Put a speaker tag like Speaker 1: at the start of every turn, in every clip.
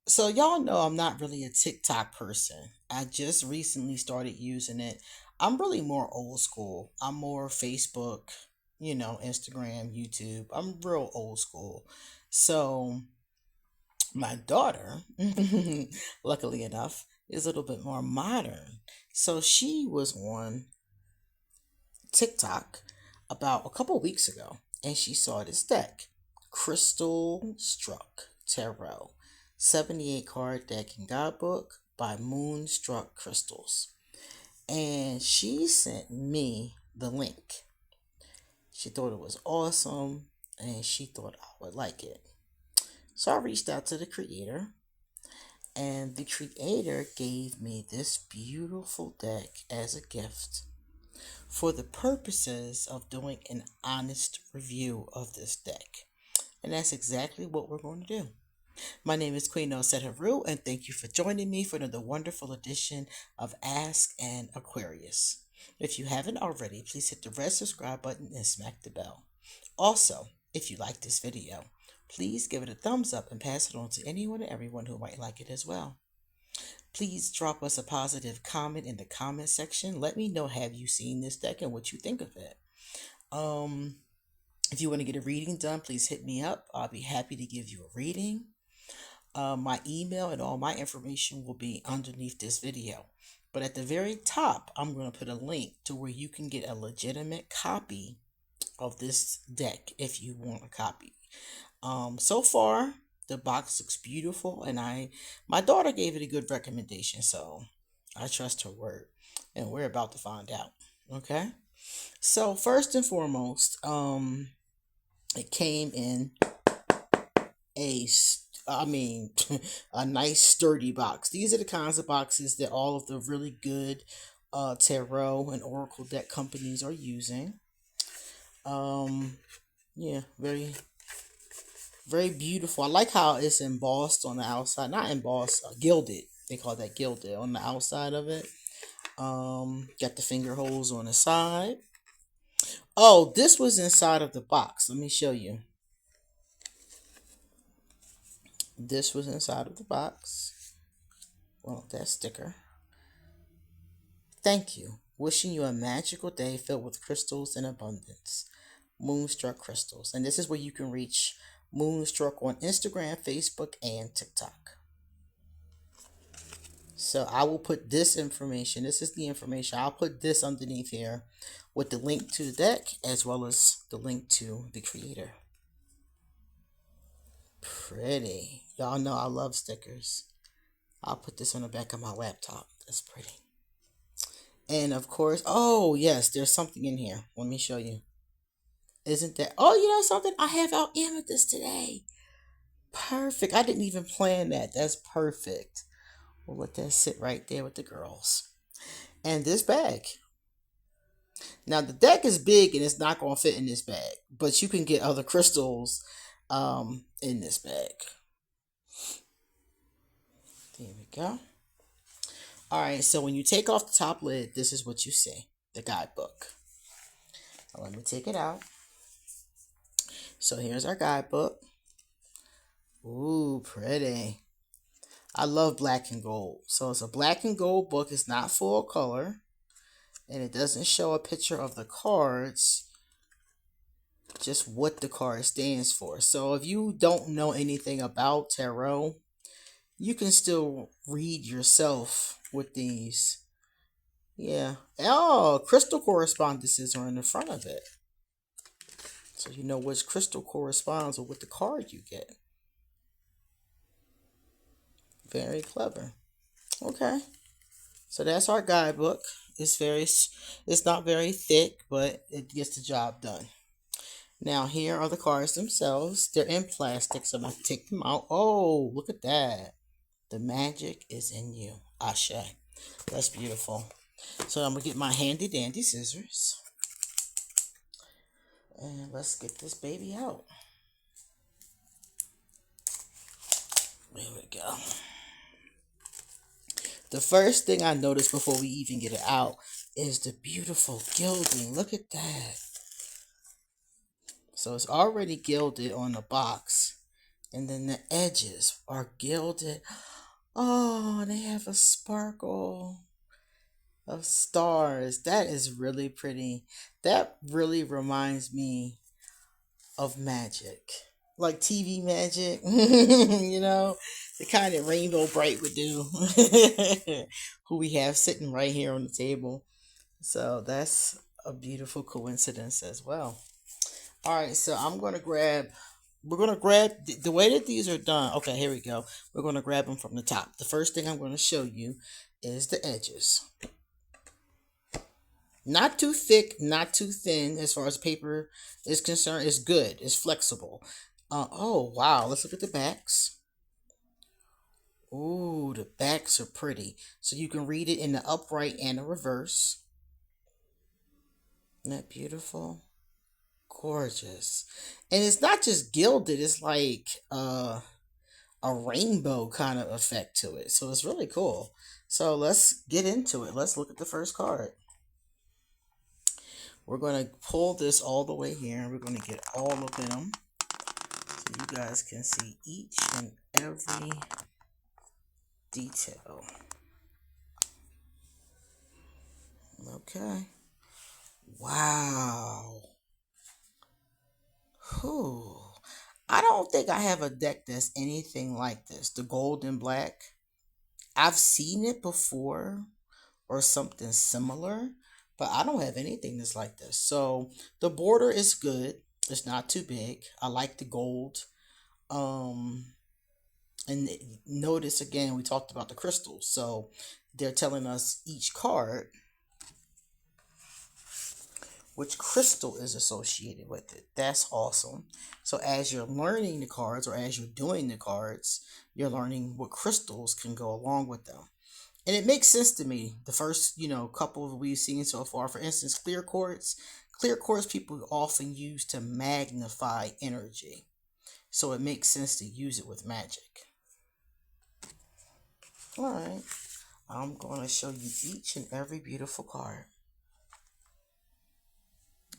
Speaker 1: So y'all know I'm not really a TikTok person. I just recently started using it. I'm really more old school. I'm more Facebook, Instagram, YouTube. I'm real old school. So my daughter, luckily enough, is a little bit more modern. So she was on TikTok about a couple weeks ago, and she saw this deck, CrystalStruck Tarot, 78 card deck and guidebook by Moonstruck Crystals. And she sent me the link. She thought it was awesome, and she thought I would like it. So I reached out to the creator, and the creator gave me this beautiful deck as a gift for the purposes of doing an honest review of this deck. And that's exactly what we're going to do. My name is QueenAusetHeru, and thank you for joining me for another wonderful edition of Ask an Aquarius. If you haven't already, please hit the red subscribe button and smack the bell. Also, if you like this video, please give it a thumbs up and pass it on to anyone and everyone who might like it as well. Please drop us a positive comment in the comment section. Let me know, have you seen this deck and what you think of it. Um, if you want to get a reading done, please hit me up. I'll be happy to give you a reading. My email and all my information will be underneath this video. But at the very top, I'm going to put a link to where you can get a legitimate copy of this deck if you want a copy. So far, the box looks beautiful, and my daughter gave it a good recommendation, so I trust her word, and we're about to find out. Okay, so first and foremost, it came in a I mean, a nice sturdy box. These are the kinds of boxes that all of the really good tarot and oracle deck companies are using. Um, yeah, very very beautiful. I like how it's embossed on the outside. Not embossed, gilded. They call that gilded on the outside of it. Got the finger holes on the side. Oh, this was inside of the box. Let me show you. This was inside of the box. Well, that sticker. Thank you. Wishing you a magical day filled with crystals in abundance. Moonstruck Crystals. And this is where you can reach Moonstruck on Instagram, Facebook, and TikTok. So I will put this information. This is the information. I'll put this underneath here with the link to the deck as well as the link to the creator. Pretty. Y'all know I love stickers. I'll put this on the back of my laptop. That's pretty. And of course, oh yes, there's something in here. Let me show you. Isn't that? Oh, you know something? I have out amethyst today. Perfect. I didn't even plan that. That's perfect. We'll let that sit right there with the girls. And this bag. Now the deck is big and it's not going to fit in this bag, but you can get other crystals in this bag. There we go. All right, so when you take off the top lid, this is what you see, the guidebook. Now, let me take it out. So here's our guidebook. Ooh, pretty. I love black and gold. So it's a black and gold book. It's not full color. And it doesn't show a picture of the cards, just what the card stands for. So if you don't know anything about tarot, you can still read yourself with these. Yeah. Oh, crystal correspondences are in the front of it. So you know which crystal corresponds with the card you get. Very clever. Okay. So that's our guidebook. It's not very thick, but it gets the job done. Now here are the cards themselves. They're in plastic, so I'm gonna take them out. Oh, look at that. The magic is in you. Ashe. That's beautiful. So I'm gonna get my handy dandy scissors. And let's get this baby out. There we go. The first thing I noticed before we even get it out is the beautiful gilding. Look at that. So it's already gilded on the box. And then the edges are gilded. Oh, they have a sparkle of stars. That is really pretty. That really reminds me of magic. Like TV magic, the kind that Rainbow Bright would do. Who we have sitting right here on the table. So that's a beautiful coincidence as well. All right, so we're going to grab the way that these are done. Okay, here we go. We're going to grab them from the top. The first thing I'm going to show you is the edges. Not too thick, not too thin as far as paper is concerned. It's good. It's flexible. Oh, wow. Let's look at the backs. Ooh, the backs are pretty. So you can read it in the upright and the reverse. Isn't that beautiful? Gorgeous. And it's not just gilded. It's like a rainbow kind of effect to it. So it's really cool. So let's get into it. Let's look at the first card. We're going to pull this all the way here. We're going to get all of them so you guys can see each and every detail. Okay. Wow. Whew. I don't think I have a deck that's anything like this. The gold and black. I've seen it before or something similar, but I don't have anything that's like this. So the border is good. It's not too big. I like the gold. And notice again, we talked about the crystals. So they're telling us each card which crystal is associated with it. That's awesome. So as you're learning the cards or as you're doing the cards, you're learning what crystals can go along with them. And it makes sense to me. The first, couple we've seen so far, for instance, clear quartz. Clear quartz people often use to magnify energy. So it makes sense to use it with magic. All right. I'm going to show you each and every beautiful card.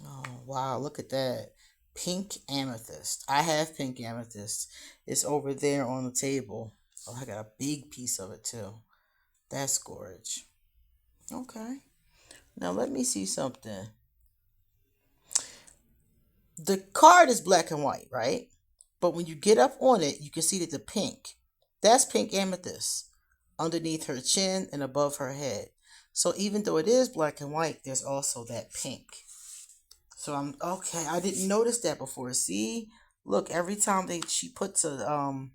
Speaker 1: Oh, wow. Look at that. Pink amethyst. I have pink amethyst. It's over there on the table. Oh, I got a big piece of it too. That's gorgeous. Okay. Now let me see something. The card is black and white, right? But when you get up on it, you can see that the pink, that's pink amethyst underneath her chin and above her head. So even though it is black and white, there's also that pink. So I'm okay. I didn't notice that before. See, look, every time she puts a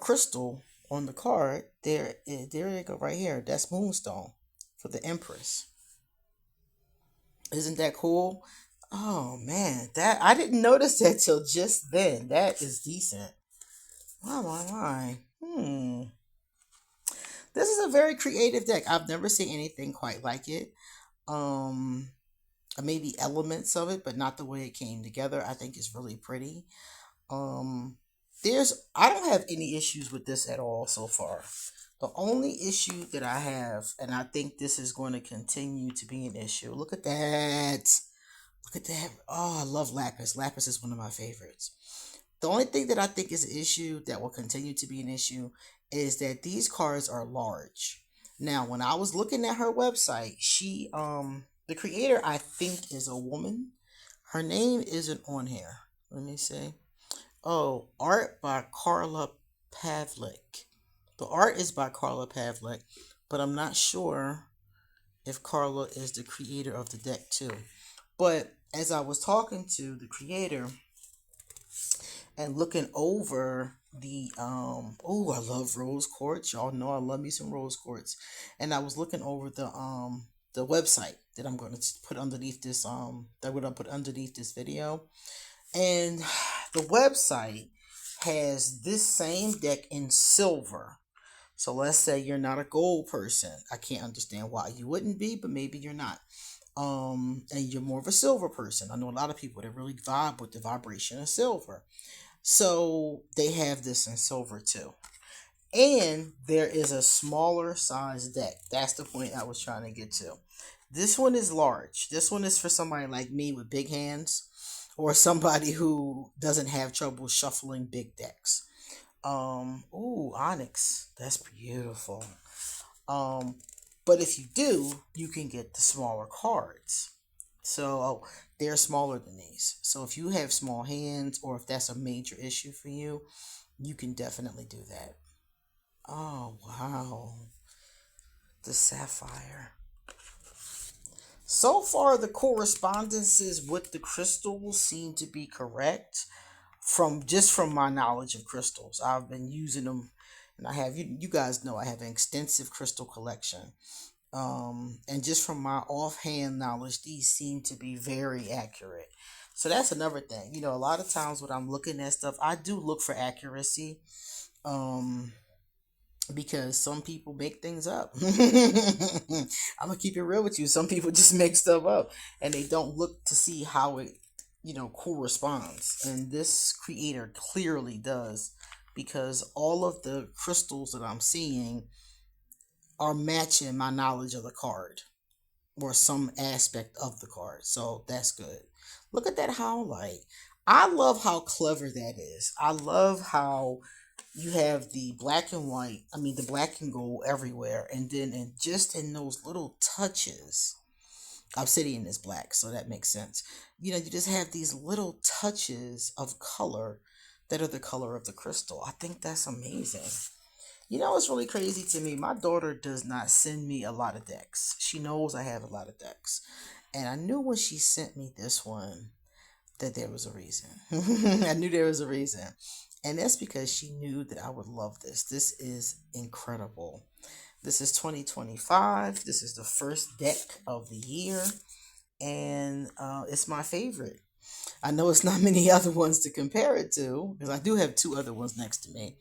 Speaker 1: crystal on the card, there you go, right here. That's moonstone for the Empress. Isn't that cool? Oh man, that I didn't notice that till just then. That is decent. My. This is a very creative deck. I've never seen anything quite like it. Maybe elements of it, but not the way it came together. I think it's really pretty. I don't have any issues with this at all so far. The only issue that I have, and I think this is going to continue to be an issue. Look at that. Look at that. Oh, I love lapis. Lapis is one of my favorites. The only thing that I think is an issue that will continue to be an issue is that these cards are large. Now, when I was looking at her website, the creator, I think, is a woman. Her name isn't on here. Let me see. Oh, art by Carla Pavlik. The art is by Carla Pavlik, but I'm not sure if Carla is the creator of the deck too. But as I was talking to the creator and looking over the I love rose quartz. Y'all know I love me some rose quartz. And I was looking over the website that I'm going to put underneath this video. And the website has this same deck in silver. So let's say you're not a gold person. I can't understand why you wouldn't be, but maybe you're not. And you're more of a silver person. I know a lot of people that really vibe with the vibration of silver. So they have this in silver too. And there is a smaller size deck. That's the point I was trying to get to. This one is large. This one is for somebody like me with big hands or somebody who doesn't have trouble shuffling big decks. Ooh, Onyx. That's beautiful. Um, but if you do, you can get the smaller cards. So they're smaller than these. So if you have small hands or if that's a major issue for you, you can definitely do that. Oh, wow. The sapphire. So far, the correspondences with the crystals seem to be correct from my knowledge of crystals. I've been using them, and I have you guys know I have an extensive crystal collection. And just from my offhand knowledge, these seem to be very accurate. So that's another thing. A lot of times when I'm looking at stuff, I do look for accuracy. Um, because some people make things up. I'm gonna keep it real with you. Some people just make stuff up and they don't look to see how it, corresponds. And this creator clearly does because all of the crystals that I'm seeing are matching my knowledge of the card or some aspect of the card. So that's good. Look at that highlight. I love how clever that is. I love how you have the black and white, the black and gold everywhere, and then just in those little touches, obsidian is black, so that makes sense. You just have these little touches of color that are the color of the crystal. I think that's amazing. It's really crazy to me. My daughter does not send me a lot of decks. She knows I have a lot of decks. And I knew when she sent me this one that there was a reason. I knew there was a reason. And that's because she knew that I would love this. This is incredible. This is 2025. This is the first deck of the year. And it's my favorite. I know it's not many other ones to compare it to because I do have two other ones next to me.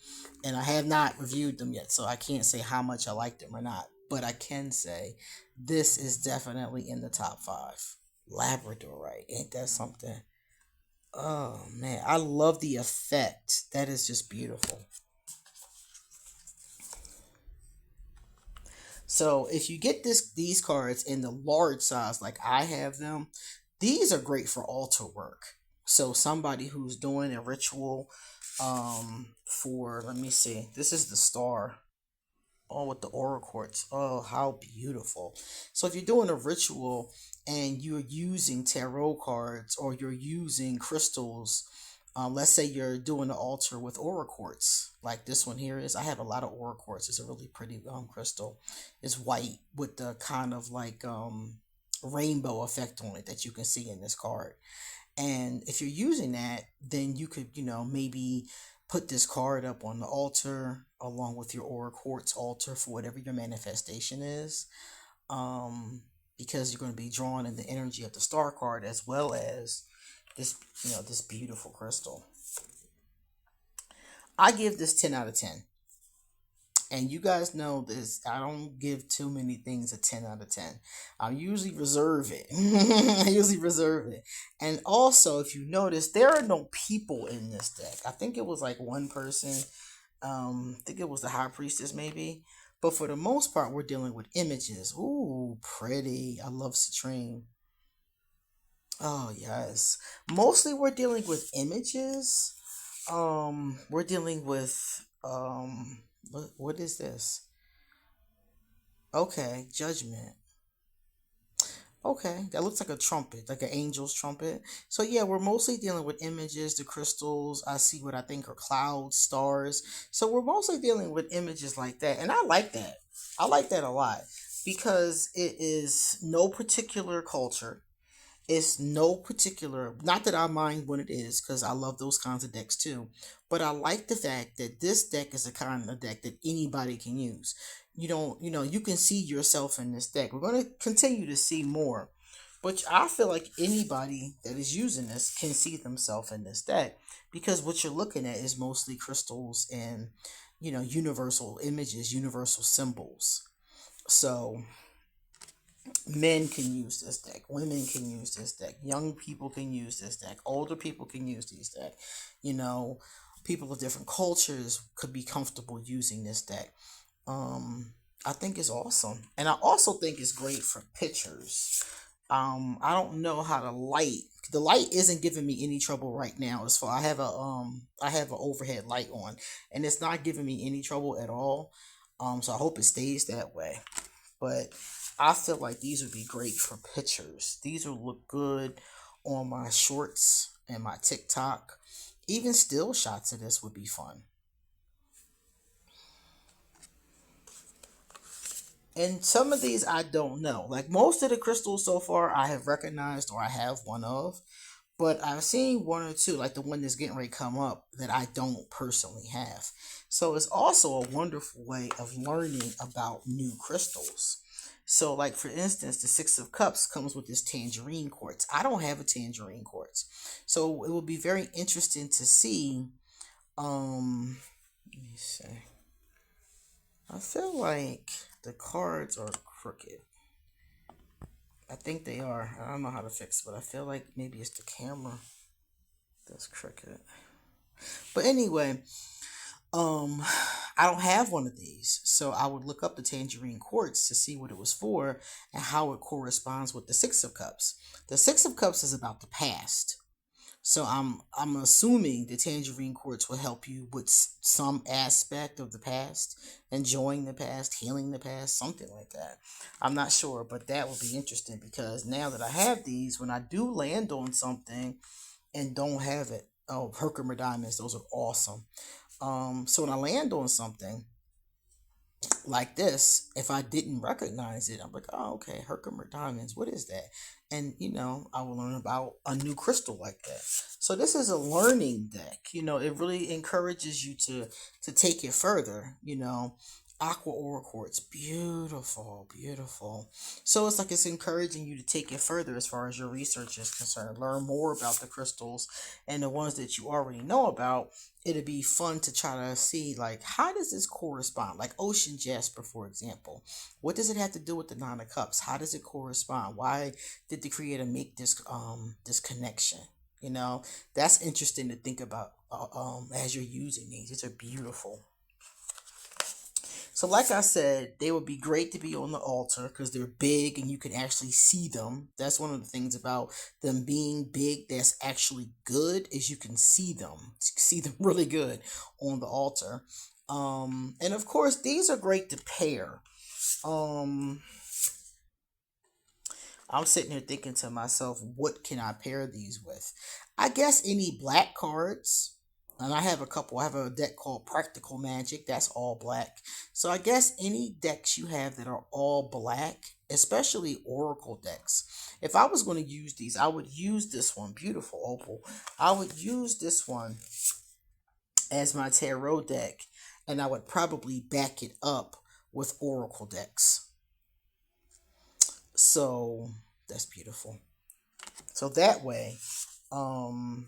Speaker 1: And I have not reviewed them yet. So I can't say how much I like them or not. But I can say this is definitely in the top five. Labradorite. Ain't that something? Oh man, I love the effect. That is just beautiful. So if you get these cards in the large size like I have them, these are great for altar work. So somebody who's doing a ritual for, let me see. This is the star. Oh, with the aura quartz. Oh, how beautiful. So if you're doing a ritual and you're using tarot cards or you're using crystals, let's say you're doing an altar with aura quartz, like this one here is. I have a lot of aura quartz. It's a really pretty crystal. It's white with the kind of like rainbow effect on it that you can see in this card. And if you're using that, then you could, maybe put this card up on the altar along with your aura quartz altar for whatever your manifestation is. Because you're going to be drawing in the energy of the star card as well as this, this beautiful crystal. I give this 10 out of 10. And you guys know this, I don't give too many things a 10 out of 10. I usually reserve it. I usually reserve it. And also, if you notice, there are no people in this deck. I think it was like one person. I think it was the High Priestess, maybe. But for the most part, we're dealing with images. Ooh, pretty. I love Citrine. Oh, yes. Mostly we're dealing with images. We're dealing with what is this? Okay, judgment. Okay, that looks like a trumpet, like an angel's trumpet. So yeah, we're mostly dealing with images, the crystals. I see what I think are clouds, stars. So we're mostly dealing with images like that, and I like that. I like that a lot because it is no particular culture. It's no particular, not that I mind when it is, because I love those kinds of decks too. But I like the fact that this deck is a kind of deck that anybody can use. You can see yourself in this deck. We're going to continue to see more. But I feel like anybody that is using this can see themselves in this deck because what you're looking at is mostly crystals and, universal images, universal symbols. So men can use this deck, women can use this deck, young people can use this deck, older people can use these deck. You know, people of different cultures could be comfortable using this deck. I think it's awesome, and I also think it's great for pictures. I don't know how to light. The light isn't giving me any trouble right now. As far I have an overhead light on, and it's not giving me any trouble at all. So I hope it stays that way. But I feel like these would be great for pictures. These would look good on my shorts and my TikTok. Even still shots of this would be fun. And some of these I don't know. Like most of the crystals so far, I have recognized or I have one of. But I've seen one or two, like the one that's getting ready to come up, that I don't personally have. So it's also a wonderful way of learning about new crystals. So, like for instance, the Six of Cups comes with this tangerine quartz. I don't have a tangerine quartz, so it will be very interesting to see. Let me see. I feel like the cards are crooked. I think they are. I don't know how to fix it, but I feel like maybe it's the camera that's crooked. But anyway, um, I don't have one of these, so I would look up the tangerine quartz to see what it was for and how it corresponds with the Six of Cups. The Six of Cups is about the past. So I'm assuming the tangerine quartz will help you with some aspect of the past, enjoying the past, healing the past, something like that. I'm not sure, but that would be interesting because now that I have these, when I do land on something and don't have it, oh, Herkimer diamonds, those are awesome. So when I land on something like this, if I didn't recognize it, I'm like, oh, okay, Herkimer diamonds, what is that? And I will learn about a new crystal like that. So this is a learning deck. It really encourages you to take it further. Aqua Aura Quartz, beautiful, beautiful. So it's like it's encouraging you to take it further as far as your research is concerned. Learn more about the crystals and the ones that you already know about. It'd be fun to try to see, like, how does this correspond? Like ocean jasper, for example. What does it have to do with the Nine of Cups? How does it correspond? Why did the creator make this connection? That's interesting to think about as you're using these. These are beautiful. So, like I said, they would be great to be on the altar because they're big and you can actually see them. That's one of the things about them being big that's actually good is you can see them. See them really good on the altar. And of course, these are great to pair. Um, I'm sitting here thinking to myself, what can I pair these with? I guess any black cards. And I have a couple. I have a deck called Practical Magic. That's all black. So I guess any decks you have that are all black, especially Oracle decks. If I was going to use these, I would use this one. Beautiful opal. I would use this one as my tarot deck. And I would probably back it up with Oracle decks. So that's beautiful. So that way, um,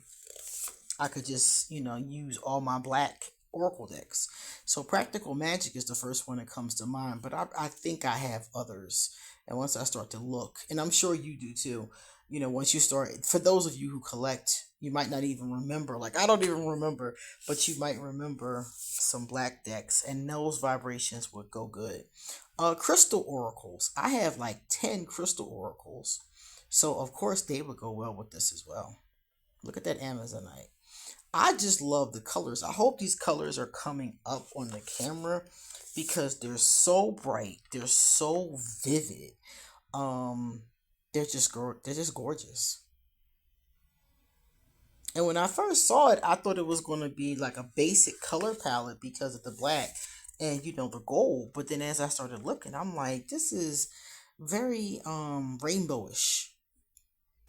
Speaker 1: I could just, use all my black Oracle decks. So Practical Magic is the first one that comes to mind, but I think I have others. And once I start to look, and I'm sure you do too, once you start, for those of you who collect, you might not even remember. Like, I don't even remember, but you might remember some black decks, and those vibrations would go good. Crystal Oracles. I have like 10 Crystal Oracles. So, of course, they would go well with this as well. Look at that Amazonite. I just love the colors. I hope these colors are coming up on the camera because they're so bright. They're so vivid. Um, they're just gorgeous. And when I first saw it, I thought it was going to be like a basic color palette because of the black and the gold. But then as I started looking, I'm like, this is very rainbowish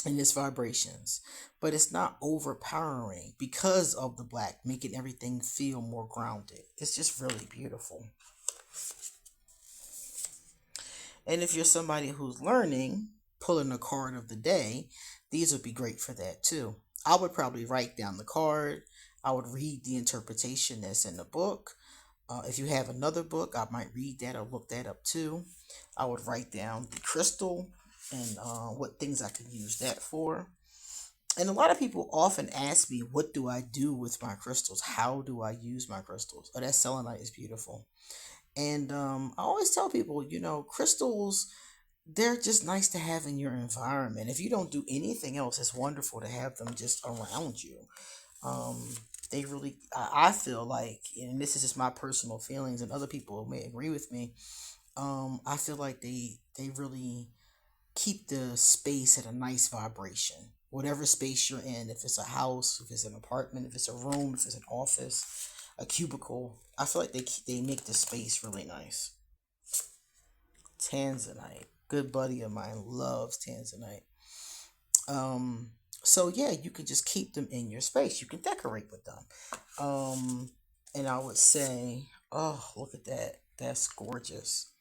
Speaker 1: in its vibrations, but it's not overpowering because of the black, making everything feel more grounded. It's just really beautiful. And if you're somebody who's learning, pulling a card of the day, these would be great for that too. I would probably write down the card. I would read the interpretation that's in the book. If you have another book, I might read that or look that up too. I would write down the crystal and what things I could use that for. And a lot of people often ask me, what do I do with my crystals? How do I use my crystals? Oh, that selenite is beautiful. And I always tell people, crystals, they're just nice to have in your environment. If you don't do anything else, it's wonderful to have them just around you. Um, they really, I feel like, and this is just my personal feelings, and other people may agree with me. I feel like they really keep the space at a nice vibration. Whatever space you're in, if it's a house, if it's an apartment, if it's a room, if it's an office, a cubicle, I feel like they make the space really nice. Tanzanite, good buddy of mine loves Tanzanite. Um, so yeah, you can just keep them in your space. You can decorate with them. And I would say, oh, look at that. That's gorgeous.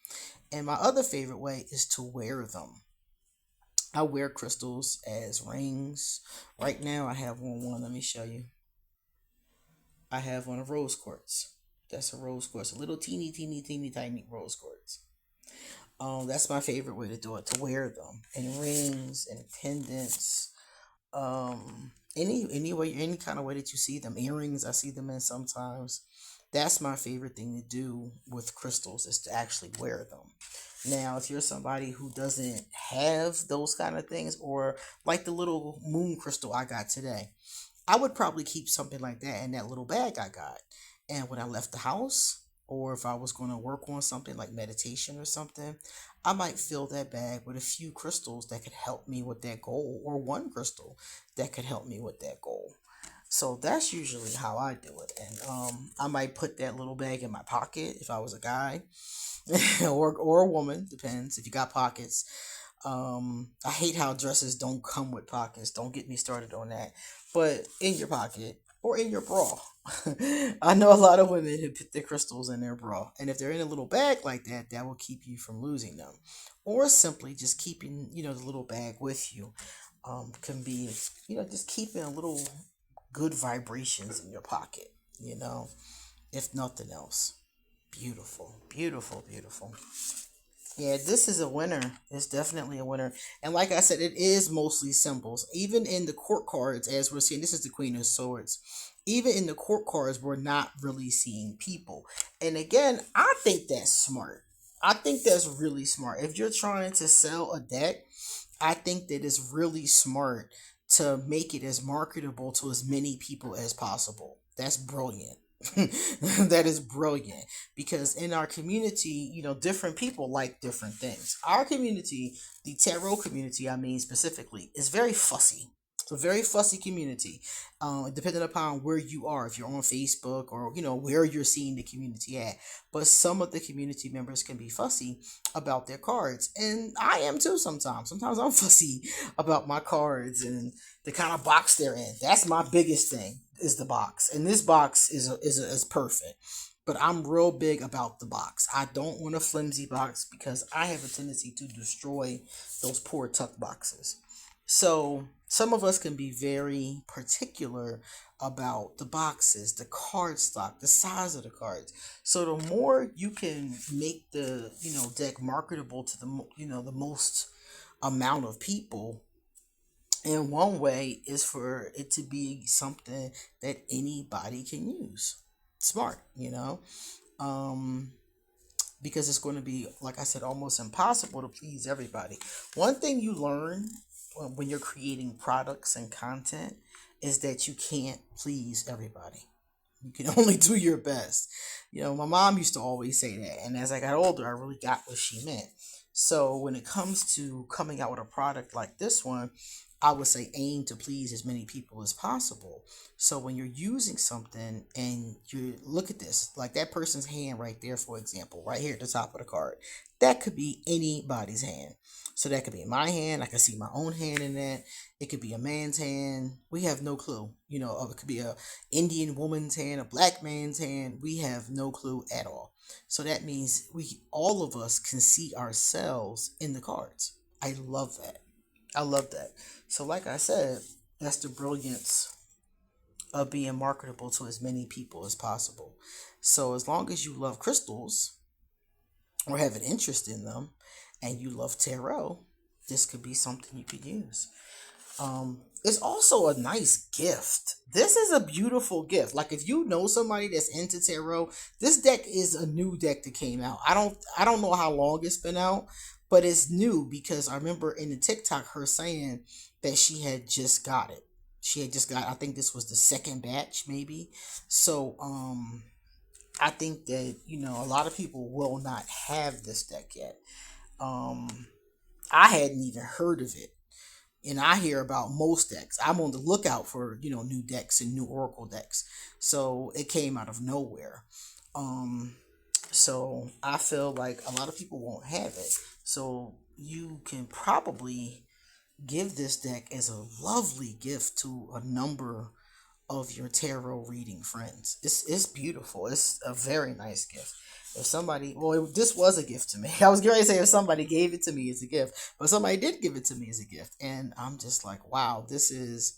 Speaker 1: And my other favorite way is to wear them. I wear crystals as rings. Right now, I have one. Let me show you. I have one of rose quartz. That's a rose quartz, a little teeny, teeny, teeny, tiny rose quartz. That's my favorite way to do it. To wear them in rings and pendants. Any way, any kind of way that you see them. Earrings, I see them in sometimes. That's my favorite thing to do with crystals, is to actually wear them. Now, if you're somebody who doesn't have those kind of things, or like the little moon crystal I got today, I would probably keep something like that in that little bag I got. And when I left the house, or if I was going to work on something like meditation or something, I might fill that bag with a few crystals that could help me with that goal, or one crystal that could help me with that goal. So that's usually how I do it. And I might put that little bag in my pocket if I was a guy, or a woman, depends if you got pockets. I hate how dresses don't come with pockets. Don't get me started on that. But in your pocket or in your bra. I know a lot of women who put their crystals in their bra. And if they're in a little bag like that, that will keep you from losing them. Or simply just keeping, the little bag with you. Can be, just keeping a little good vibrations in your pocket, if nothing else. Beautiful, beautiful, beautiful. Yeah, this is a winner. It's definitely a winner. And like I said, it is mostly symbols. Even in the court cards, as we're seeing, this is the Queen of Swords. Even in the court cards, we're not really seeing people. And again, I think that's smart. I think that's really smart. If you're trying to sell a deck, I think that it's really smart to make it as marketable to as many people as possible. That's brilliant. That is brilliant, because in our community, different people like different things. Our community, the tarot community, I mean specifically, is very fussy. It's a very fussy community, depending upon where you are, if you're on Facebook, or where you're seeing the community at. But some of the community members can be fussy about their cards, and I am too sometimes. Sometimes I'm fussy about my cards and the kind of box they're in. That's my biggest thing, is the box, and this box is perfect. But I'm real big about the box. I don't want a flimsy box, because I have a tendency to destroy those poor tuck boxes. So some of us can be very particular about the boxes, the card stock, the size of the cards. So the more you can make the deck marketable to the most amount of people, and one way is for it to be something that anybody can use. Smart, um, because it's going to be, like I said, almost impossible to please everybody. One thing you learn when you're creating products and content is that you can't please everybody. You can only do your best. My mom used to always say that. And as I got older, I really got what she meant. So when it comes to coming out with a product like this one, I would say aim to please as many people as possible. So when you're using something and you look at this, like that person's hand right there, for example, right here at the top of the card, that could be anybody's hand. So that could be my hand. I can see my own hand in that. It could be a man's hand. We have no clue. It could be a Indian woman's hand, a black man's hand. We have no clue at all. So that means all of us can see ourselves in the cards. I love that. I love that. So like I said, that's the brilliance of being marketable to as many people as possible. So as long as you love crystals or have an interest in them and you love tarot, this could be something you could use. It's also a nice gift. This is a beautiful gift. Like if you know somebody that's into tarot, this deck is a new deck that came out. I don't know how long it's been out, But it's new because I remember in the TikTok her saying that she had just got it. She had just got, I think this was the second batch maybe. So I think that, a lot of people will not have this deck yet. I hadn't even heard of it. And I hear about most decks. I'm on the lookout for, new decks and new Oracle decks. So it came out of nowhere. Um, so I feel like a lot of people won't have it. So you can probably give this deck as a lovely gift to a number of your tarot reading friends. It's beautiful. It's a very nice gift. If somebody, well, this was a gift to me. I was going to say if somebody gave it to me as a gift, but somebody did give it to me as a gift, and I'm just like, wow, this is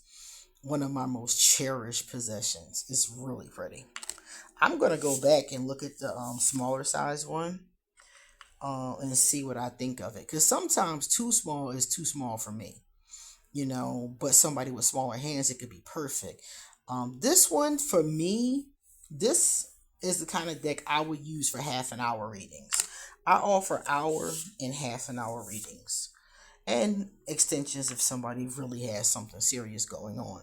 Speaker 1: one of my most cherished possessions. It's really pretty. I'm gonna go back and look at the smaller size one, and see what I think of it. Because sometimes too small is too small for me, but somebody with smaller hands, it could be perfect. This one for me, this is the kind of deck I would use for half an hour readings. I offer hour and half an hour readings and extensions if somebody really has something serious going on.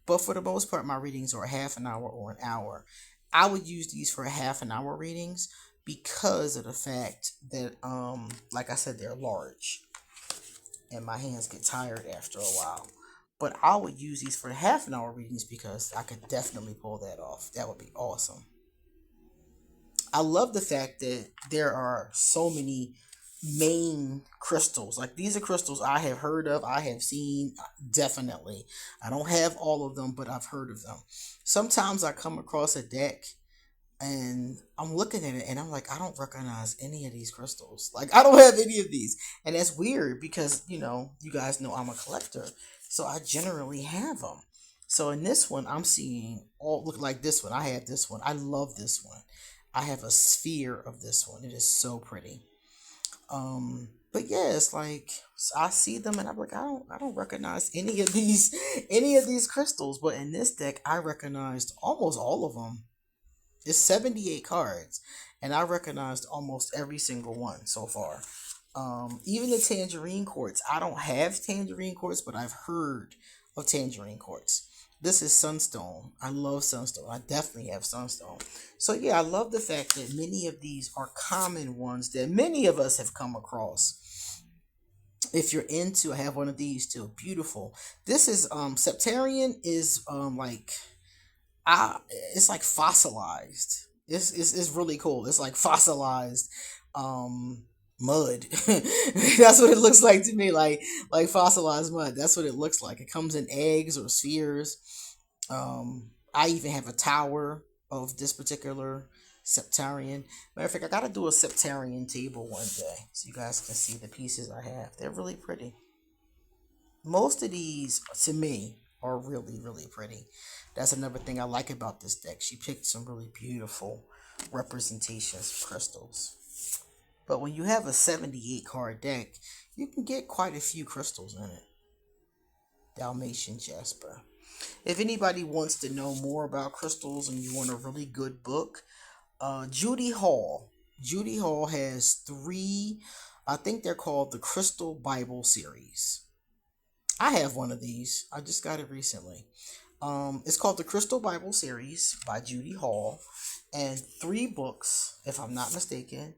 Speaker 1: But for the most part, my readings are a half an hour or an hour. I would use these for half an hour readings because of the fact that, like I said, they're large and my hands get tired after a while. But I would use these for half an hour readings because I could definitely pull that off. That would be awesome. I love the fact that there are so many main crystals. Like, these are crystals I have heard of, I have seen, definitely. I don't have all of them, but I've heard of them. Sometimes I come across a deck and I'm looking at it and I'm like, I don't recognize any of these crystals. Like, I don't have any of these. And that's weird because, you guys know I'm a collector. So I generally have them. So in this one, I'm seeing all look like this one. I have this one. I love this one. I have a sphere of this one. It is so pretty. But yeah, it's like I see them and I'm like, I don't recognize any of these crystals. But in this deck, I recognized almost all of them. It's 78 cards, and I recognized almost every single one so far. Even the tangerine quartz. I don't have tangerine quartz, but I've heard of tangerine quartz. This is sunstone. I love sunstone. I definitely have sunstone. So yeah, I love the fact that many of these are common ones that many of us have come across. If you're into, I have one of these too. Beautiful. This is Septarian is like it's like fossilized. It's really cool. It's like fossilized mud. That's what it looks like to me. Like fossilized mud. That's what it looks like. It comes in eggs or spheres. I even have a tower of this particular Septarian. Matter of fact, I gotta do a Septarian table one day so you guys can see the pieces I have. They're really pretty. Most of these, to me, are really, really pretty. That's another thing I like about this deck. She picked some really beautiful representations of crystals. But when you have a 78 card deck, you can get quite a few crystals in it. Dalmatian Jasper. If anybody wants to know more about crystals and you want a really good book, Judy Hall. Judy Hall has 3, I think they're called the Crystal Bible series. I have one of these. I just got it recently. It's called the Crystal Bible series by Judy Hall, and 3 books, if I'm not mistaken.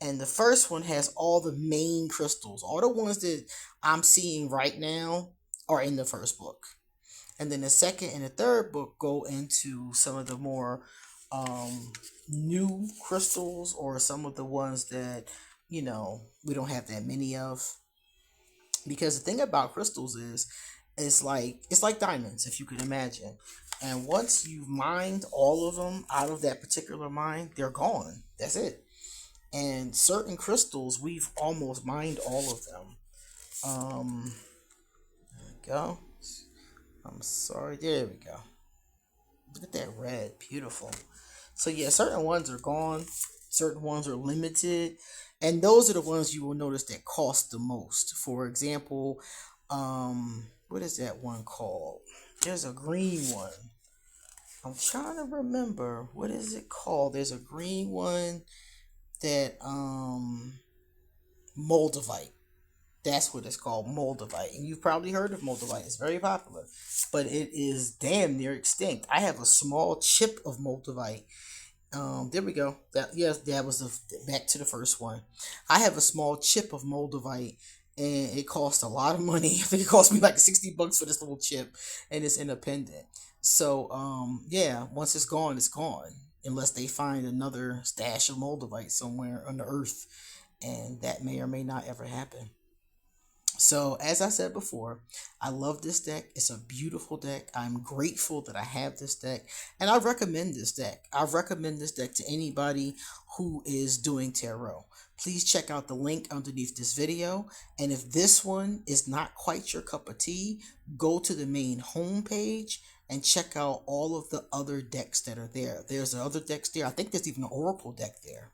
Speaker 1: And the first one has all the main crystals. All the ones that I'm seeing right now are in the first book. And then the second and the third book go into some of the more new crystals, or some of the ones that, we don't have that many of. Because the thing about crystals is, it's like diamonds, if you can imagine. And once you've mined all of them out of that particular mine, they're gone. That's it. And certain crystals, we've almost mined all of them. There we go. I'm sorry. There we go. Look at that red. Beautiful. So yeah, certain ones are gone. Certain ones are limited. And those are the ones you will notice that cost the most. For example, what is that one called? There's a green one. I'm trying to remember. What is it called? There's a green one that Moldavite. That's what it's called, Moldavite. And you've probably heard of Moldavite. It's very popular, but it is damn near extinct. I have a small chip of Moldavite. There we go. That was back to the first one. I have a small chip of Moldavite, and it cost a lot of money. I think it cost me like $60 for this little chip, and it's independent. So yeah, once it's gone, it's gone. Unless they find another stash of Moldavite somewhere on the earth, and that may or may not ever happen. So, as I said before, I love this deck. It's a beautiful deck. I'm grateful that I have this deck, and I recommend this deck. I recommend this deck to anybody who is doing tarot. Please check out the link underneath this video. And if this one is not quite your cup of tea, go to the main homepage and check out all of the other decks that are there. There's other decks there. I think there's even an Oracle deck there.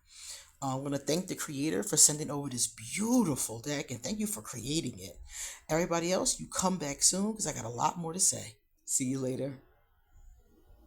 Speaker 1: I want to thank the creator for sending over this beautiful deck, and thank you for creating it. Everybody else, you come back soon because I got a lot more to say. See you later.